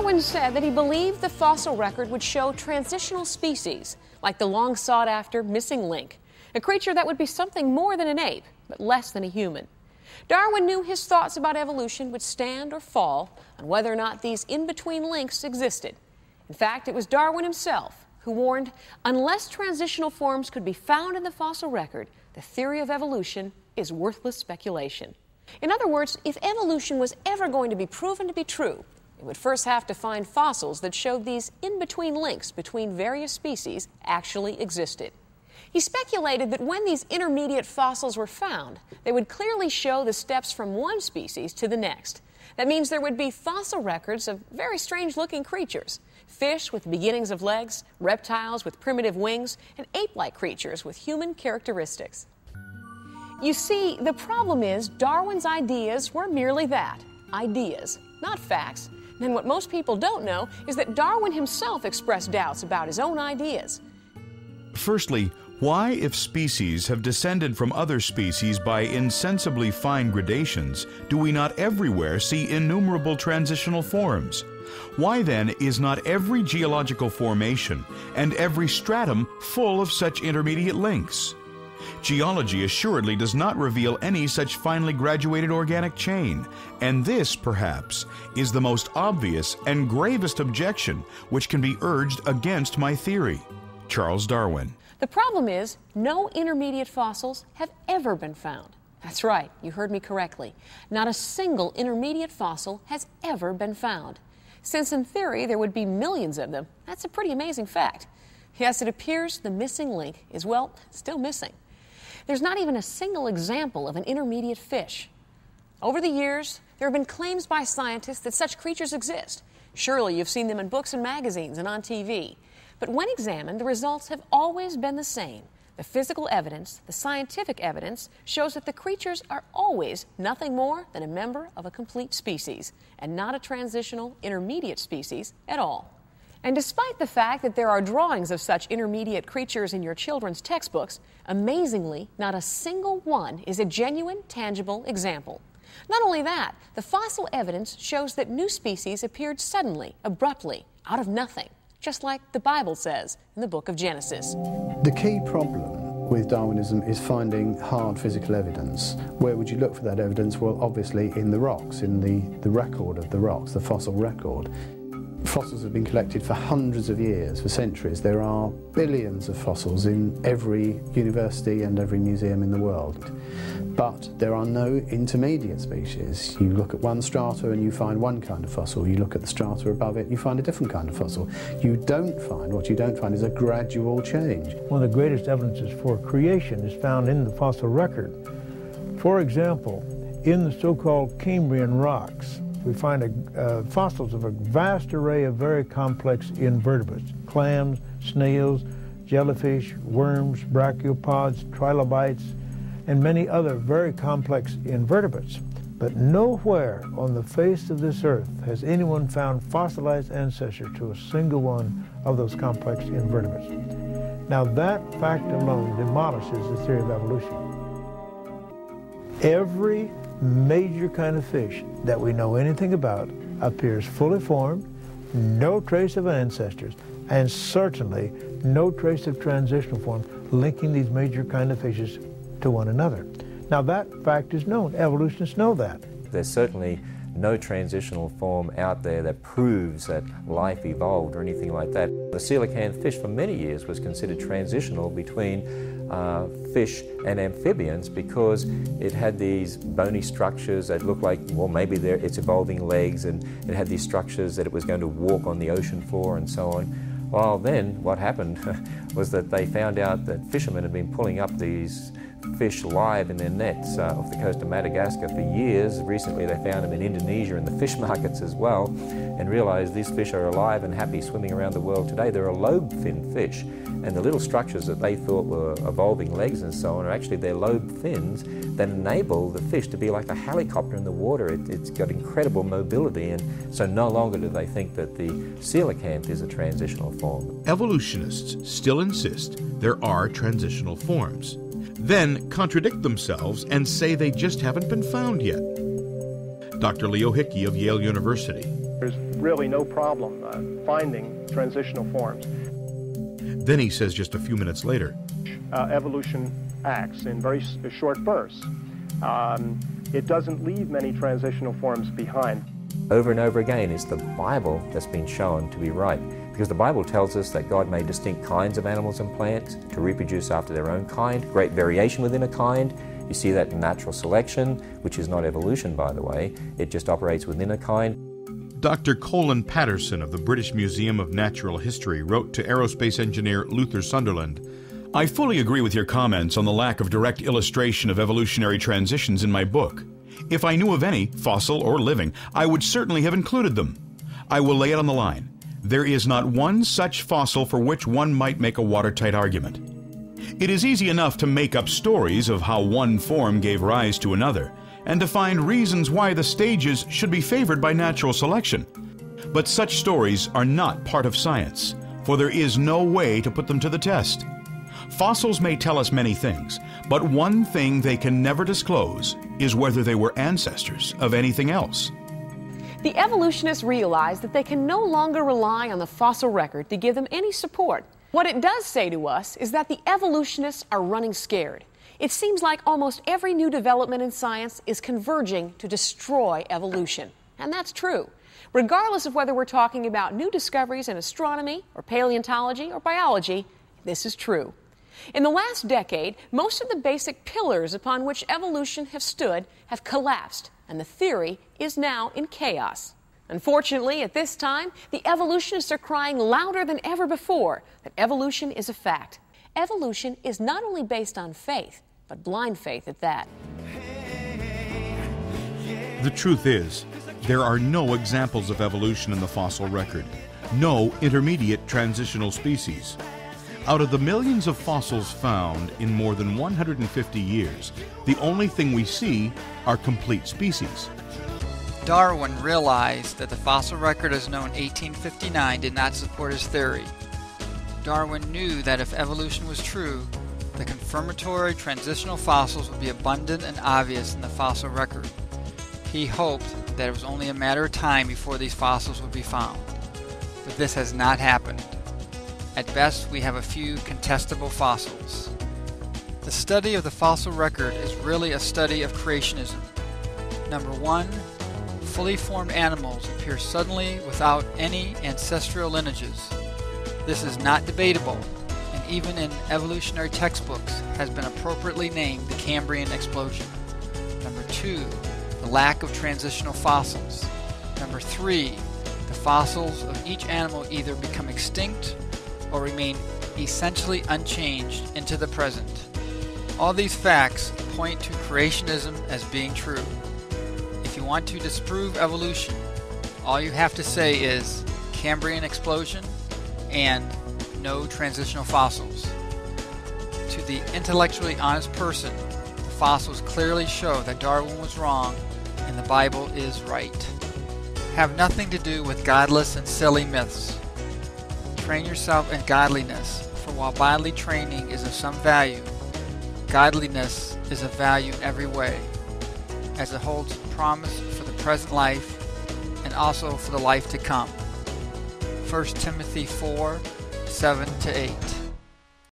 Darwin said that he believed the fossil record would show transitional species, like the long sought-after missing link, a creature that would be something more than an ape, but less than a human. Darwin knew his thoughts about evolution would stand or fall on whether or not these in-between links existed. In fact, it was Darwin himself who warned, unless transitional forms could be found in the fossil record, the theory of evolution is worthless speculation. In other words, if evolution was ever going to be proven to be true, it would first have to find fossils that showed these in-between links between various species actually existed. He speculated that when these intermediate fossils were found, they would clearly show the steps from one species to the next. That means there would be fossil records of very strange-looking creatures: fish with beginnings of legs, reptiles with primitive wings, and ape-like creatures with human characteristics. You see, the problem is Darwin's ideas were merely that, ideas, not facts. And what most people don't know is that Darwin himself expressed doubts about his own ideas. Firstly, why, if species have descended from other species by insensibly fine gradations, do we not everywhere see innumerable transitional forms? Why then is not every geological formation and every stratum full of such intermediate links? Geology assuredly does not reveal any such finely graduated organic chain, and this, perhaps, is the most obvious and gravest objection which can be urged against my theory. Charles Darwin. The problem is, no intermediate fossils have ever been found. That's right, you heard me correctly. Not a single intermediate fossil has ever been found. Since in theory there would be millions of them, that's a pretty amazing fact. Yes, it appears the missing link is, well, still missing. There's not even a single example of an intermediate fish. Over the years, there have been claims by scientists that such creatures exist. Surely you've seen them in books and magazines and on TV. But when examined, the results have always been the same. The physical evidence, the scientific evidence, shows that the creatures are always nothing more than a member of a complete species, and not a transitional intermediate species at all. And despite the fact that there are drawings of such intermediate creatures in your children's textbooks, amazingly, not a single one is a genuine, tangible example. Not only that, the fossil evidence shows that new species appeared suddenly, abruptly, out of nothing, just like the Bible says in the book of Genesis. The key problem with Darwinism is finding hard physical evidence. Where would you look for that evidence? Well, obviously in the rocks, in the record of the rocks, the fossil record. Fossils have been collected for hundreds of years, for centuries. There are billions of fossils in every university and every museum in the world. But there are no intermediate species. You look at one strata and you find one kind of fossil. You look at the strata above it, you find a different kind of fossil. What you don't find is a gradual change. One of the greatest evidences for creation is found in the fossil record. For example, in the so-called Cambrian rocks, we find fossils of a vast array of very complex invertebrates: clams, snails, jellyfish, worms, brachiopods, trilobites, and many other very complex invertebrates. But nowhere on the face of this earth has anyone found fossilized ancestor to a single one of those complex invertebrates. Now that fact alone demolishes the theory of evolution. Every major kind of fish that we know anything about appears fully formed, no trace of ancestors, and certainly no trace of transitional form linking these major kind of fishes to one another. Now that fact is known. Evolutionists know that. There's certainly no transitional form out there that proves that life evolved or anything like that. The coelacanth fish for many years was considered transitional between fish and amphibians because it had these bony structures that looked like, well, maybe it's evolving legs, and it had these structures that it was going to walk on the ocean floor and so on. Well, then what happened was that they found out that fishermen had been pulling up these fish live in their nets off the coast of Madagascar for years. Recently they found them in Indonesia in the fish markets as well, and realized these fish are alive and happy swimming around the world today. They're a lobe-finned fish, and the little structures that they thought were evolving legs and so on are actually their lobe fins that enable the fish to be like a helicopter in the water. It's got incredible mobility, and so no longer do they think that the coelacanth is a transitional form. Evolutionists still insist there are transitional forms, then contradict themselves and say they just haven't been found yet. Dr. Leo Hickey of Yale University. There's really no problem finding transitional forms. Then he says just a few minutes later, Evolution acts in very short bursts. It doesn't leave many transitional forms behind. Over and over again, it's the Bible that's been shown to be right. Because the Bible tells us that God made distinct kinds of animals and plants to reproduce after their own kind, great variation within a kind. You see that in natural selection, which is not evolution, by the way. It just operates within a kind. Dr. Colin Patterson of the British Museum of Natural History wrote to aerospace engineer Luther Sunderland, "I fully agree with your comments on the lack of direct illustration of evolutionary transitions in my book. If I knew of any, fossil or living, I would certainly have included them. I will lay it on the line. There is not one such fossil for which one might make a watertight argument. It is easy enough to make up stories of how one form gave rise to another, and to find reasons why the stages should be favored by natural selection. But such stories are not part of science, for there is no way to put them to the test. Fossils may tell us many things, but one thing they can never disclose is whether they were ancestors of anything else." The evolutionists realize that they can no longer rely on the fossil record to give them any support. What it does say to us is that the evolutionists are running scared. It seems like almost every new development in science is converging to destroy evolution. And that's true. Regardless of whether we're talking about new discoveries in astronomy or paleontology or biology, this is true. In the last decade, most of the basic pillars upon which evolution have stood have collapsed, and the theory is now in chaos. Unfortunately, at this time, the evolutionists are crying louder than ever before that evolution is a fact. Evolution is not only based on faith, but blind faith at that. The truth is, there are no examples of evolution in the fossil record, no intermediate transitional species. Out of the millions of fossils found in more than 150 years, the only thing we see are complete species. Darwin realized that the fossil record as known in 1859 did not support his theory. Darwin knew that if evolution was true, the confirmatory transitional fossils would be abundant and obvious in the fossil record. He hoped that it was only a matter of time before these fossils would be found. But this has not happened. At best, we have a few contestable fossils. The study of the fossil record is really a study of creationism. Number one, fully formed animals appear suddenly without any ancestral lineages. This is not debatable, and even in evolutionary textbooks has been appropriately named the Cambrian explosion. Number two, the lack of transitional fossils. Number three, the fossils of each animal either become extinct or remain essentially unchanged into the present. All these facts point to creationism as being true. If you want to disprove evolution, all you have to say is Cambrian explosion and no transitional fossils. To the intellectually honest person, the fossils clearly show that Darwin was wrong and the Bible is right. Have nothing to do with godless and silly myths. Train yourself in godliness, for while bodily training is of some value, godliness is of value in every way, as it holds promise for the present life and also for the life to come. 1 Timothy 4:7-8.